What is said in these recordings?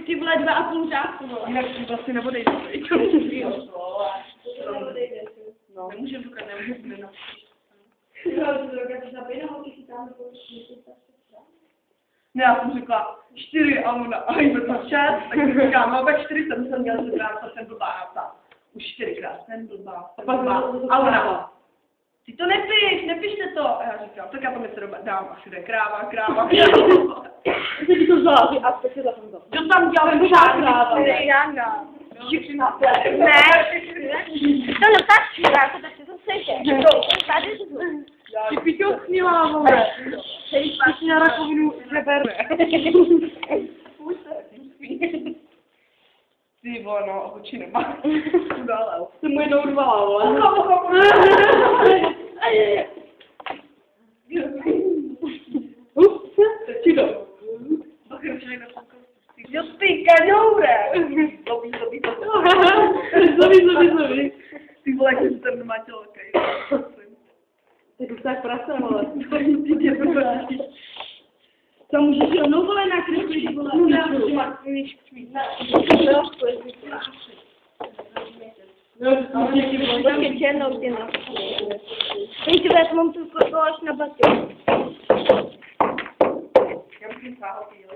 ty vole 2,5 řádku, vole. Jinak vlastně neodejde. No. Nemůžeme říkat, nemůžeme. Ne, já jsem řekla 4 a ona, a jde to 6, tak jsem říkala, no tak 4 jsem měla zbrát, jsem blbá, já ptá. Už 4krát jsem blbá, a ona, ty to nepište to. A já říkám, tak já to něco dám a všude kráva. Ty by to vzala, a teď se tam to. Kdo tam dělal kráva? Jana. Ne. To no tak šíráko, tak se to sejde. Tady to. Ty piťo sněla, vole. Ty na rakovinu nebere. Ty vole, no, oči nemá. Událel. Jsem mu jednou urvala, vole. Čido. Jo, ty kaňoure. Zlobí. Ty vole, jak jsi tam nemá tělo, kaj. Ty už tak prase, vole. To můžeš rovnou, vole, nakreslit, vole. Počkej, černou tě na. Teď si vezmou tu koláč na baťu. Já musím sáhnout, jo.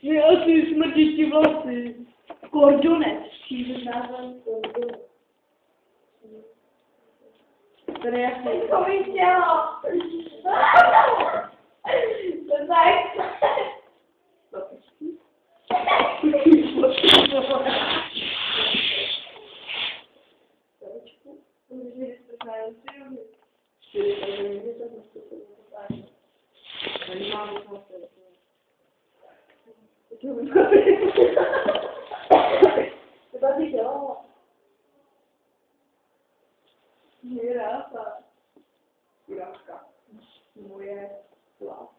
Ne, asi smrdí ti vlasy. Kordonec. Přijde názvan kordonec. To je jasný. To mi chtělo. To tak. To tady dělala. Chudáka. Moje slávka.